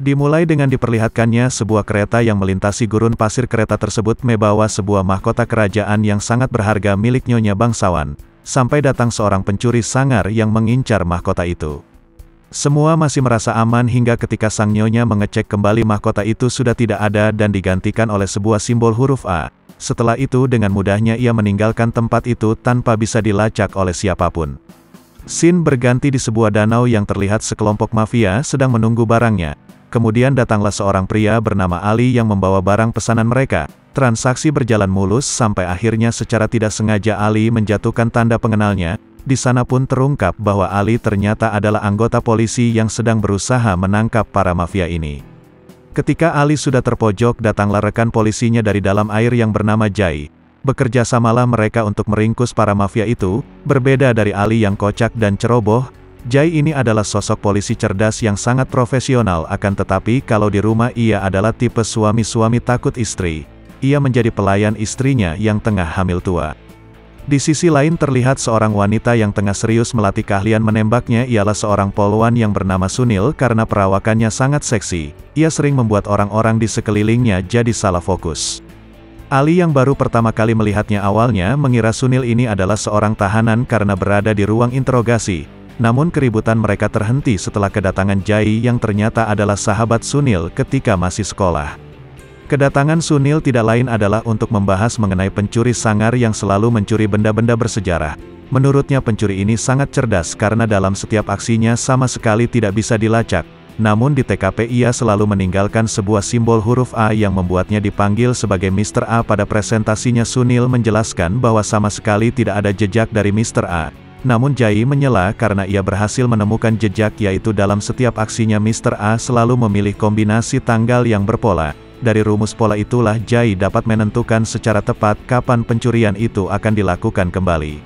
Dimulai dengan diperlihatkannya sebuah kereta yang melintasi gurun pasir. Kereta tersebut membawa sebuah mahkota kerajaan yang sangat berharga milik Nyonya Bangsawan, sampai datang seorang pencuri sangar yang mengincar mahkota itu. Semua masih merasa aman hingga ketika sang Nyonya mengecek kembali mahkota itu sudah tidak ada dan digantikan oleh sebuah simbol huruf A. Setelah itu dengan mudahnya ia meninggalkan tempat itu tanpa bisa dilacak oleh siapapun. Scene berganti di sebuah danau yang terlihat sekelompok mafia sedang menunggu barangnya. Kemudian datanglah seorang pria bernama Ali yang membawa barang pesanan mereka. Transaksi berjalan mulus sampai akhirnya secara tidak sengaja Ali menjatuhkan tanda pengenalnya. Di sana pun terungkap bahwa Ali ternyata adalah anggota polisi yang sedang berusaha menangkap para mafia ini. Ketika Ali sudah terpojok, datanglah rekan polisinya dari dalam air yang bernama Jai. Bekerja samalah mereka untuk meringkus para mafia itu. Berbeda dari Ali yang kocak dan ceroboh, Jai ini adalah sosok polisi cerdas yang sangat profesional, akan tetapi kalau di rumah ia adalah tipe suami-suami takut istri. Ia menjadi pelayan istrinya yang tengah hamil tua. Di sisi lain terlihat seorang wanita yang tengah serius melatih keahlian menembaknya. Ialah seorang polwan yang bernama Sunil. Karena perawakannya sangat seksi, ia sering membuat orang-orang di sekelilingnya jadi salah fokus. Ali yang baru pertama kali melihatnya awalnya mengira Sunil ini adalah seorang tahanan karena berada di ruang interogasi. Namun keributan mereka terhenti setelah kedatangan Jai yang ternyata adalah sahabat Sunil ketika masih sekolah. Kedatangan Sunil tidak lain adalah untuk membahas mengenai pencuri sangar yang selalu mencuri benda-benda bersejarah. Menurutnya pencuri ini sangat cerdas karena dalam setiap aksinya sama sekali tidak bisa dilacak. Namun di TKP ia selalu meninggalkan sebuah simbol huruf A yang membuatnya dipanggil sebagai Mr. A. Pada presentasinya Sunil menjelaskan bahwa sama sekali tidak ada jejak dari Mr. A. Namun Jai menyela karena ia berhasil menemukan jejak, yaitu dalam setiap aksinya Mr. A selalu memilih kombinasi tanggal yang berpola. Dari rumus pola itulah Jai dapat menentukan secara tepat kapan pencurian itu akan dilakukan kembali.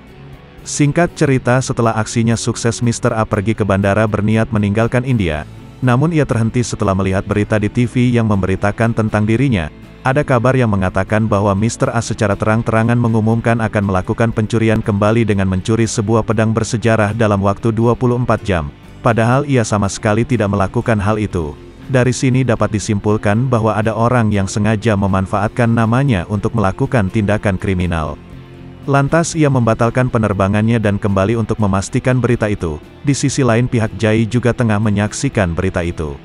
Singkat cerita, setelah aksinya sukses, Mr. A pergi ke bandara berniat meninggalkan India. Namun ia terhenti setelah melihat berita di TV yang memberitakan tentang dirinya. Ada kabar yang mengatakan bahwa Mr. A secara terang-terangan mengumumkan akan melakukan pencurian kembali dengan mencuri sebuah pedang bersejarah dalam waktu 24 jam. Padahal ia sama sekali tidak melakukan hal itu. Dari sini dapat disimpulkan bahwa ada orang yang sengaja memanfaatkan namanya untuk melakukan tindakan kriminal. Lantas ia membatalkan penerbangannya dan kembali untuk memastikan berita itu. Di sisi lain pihak Jai juga tengah menyaksikan berita itu.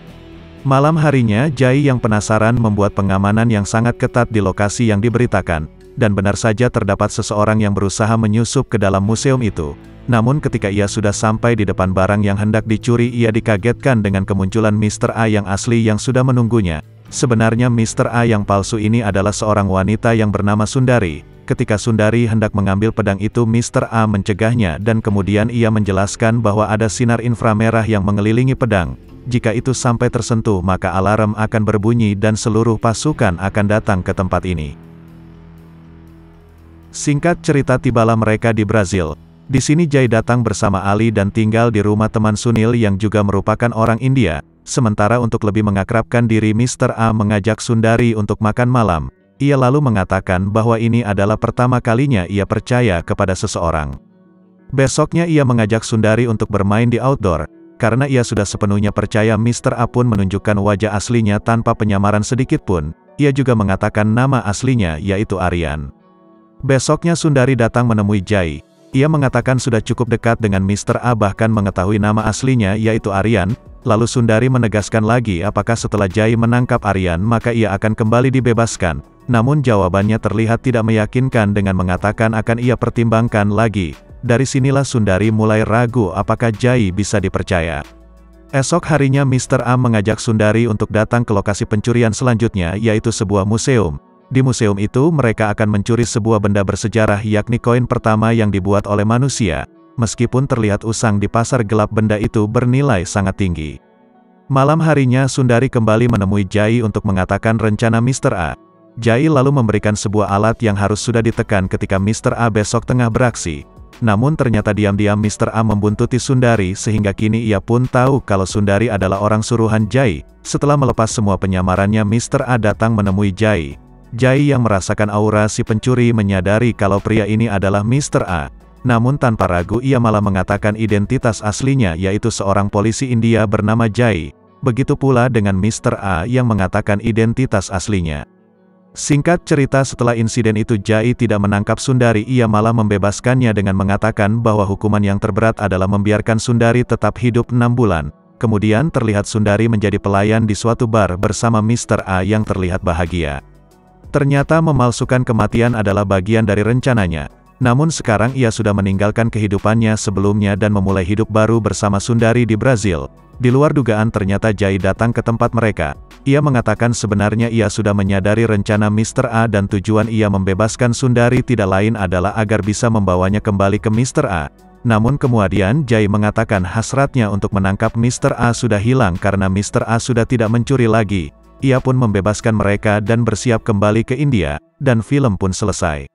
Malam harinya, Jai yang penasaran membuat pengamanan yang sangat ketat di lokasi yang diberitakan, dan benar saja terdapat seseorang yang berusaha menyusup ke dalam museum itu. Namun ketika ia sudah sampai di depan barang yang hendak dicuri, ia dikagetkan dengan kemunculan Mr. A yang asli yang sudah menunggunya. Sebenarnya Mr. A yang palsu ini adalah seorang wanita yang bernama Sundari. Ketika Sundari hendak mengambil pedang itu, Mr. A mencegahnya dan kemudian ia menjelaskan bahwa ada sinar inframerah yang mengelilingi pedang. Jika itu sampai tersentuh maka alarm akan berbunyi dan seluruh pasukan akan datang ke tempat ini. Singkat cerita, tibalah mereka di Brazil. Di sini Jai datang bersama Ali dan tinggal di rumah teman Sunil yang juga merupakan orang India. Sementara untuk lebih mengakrabkan diri, Mr. A mengajak Sundari untuk makan malam. Ia lalu mengatakan bahwa ini adalah pertama kalinya ia percaya kepada seseorang. Besoknya ia mengajak Sundari untuk bermain di outdoor. Karena ia sudah sepenuhnya percaya, Mr. A pun menunjukkan wajah aslinya tanpa penyamaran sedikit pun. Ia juga mengatakan nama aslinya yaitu Aryan. Besoknya Sundari datang menemui Jai. Ia mengatakan sudah cukup dekat dengan Mr. A, bahkan mengetahui nama aslinya yaitu Aryan. Lalu Sundari menegaskan lagi apakah setelah Jai menangkap Aryan maka ia akan kembali dibebaskan. Namun jawabannya terlihat tidak meyakinkan dengan mengatakan akan ia pertimbangkan lagi. Dari sinilah Sundari mulai ragu apakah Jai bisa dipercaya. Esok harinya Mr. A mengajak Sundari untuk datang ke lokasi pencurian selanjutnya, yaitu sebuah museum. Di museum itu mereka akan mencuri sebuah benda bersejarah, yakni koin pertama yang dibuat oleh manusia. Meskipun terlihat usang di pasar gelap, benda itu bernilai sangat tinggi. Malam harinya Sundari kembali menemui Jai untuk mengatakan rencana Mr. A. Jai lalu memberikan sebuah alat yang harus sudah ditekan ketika Mr. A besok tengah beraksi. Namun ternyata diam-diam Mr. A membuntuti Sundari sehingga kini ia pun tahu kalau Sundari adalah orang suruhan Jai. Setelah melepas semua penyamarannya, Mr. A datang menemui Jai. Jai yang merasakan aura si pencuri menyadari kalau pria ini adalah Mr. A. Namun tanpa ragu ia malah mengatakan identitas aslinya, yaitu seorang polisi India bernama Jai. begitu pula dengan Mr. A yang mengatakan identitas aslinya. Singkat cerita, setelah insiden itu Jai tidak menangkap Sundari, ia malah membebaskannya dengan mengatakan bahwa hukuman yang terberat adalah membiarkan Sundari tetap hidup 6 bulan. Kemudian terlihat Sundari menjadi pelayan di suatu bar bersama Mr. A yang terlihat bahagia. Ternyata memalsukan kematian adalah bagian dari rencananya. Namun sekarang ia sudah meninggalkan kehidupannya sebelumnya dan memulai hidup baru bersama Sundari di Brazil. Di luar dugaan ternyata Jai datang ke tempat mereka. Ia mengatakan sebenarnya ia sudah menyadari rencana Mr. A dan tujuan ia membebaskan Sundari tidak lain adalah agar bisa membawanya kembali ke Mr. A. Namun kemudian Jai mengatakan hasratnya untuk menangkap Mr. A sudah hilang karena Mr. A sudah tidak mencuri lagi. Ia pun membebaskan mereka dan bersiap kembali ke India, dan film pun selesai.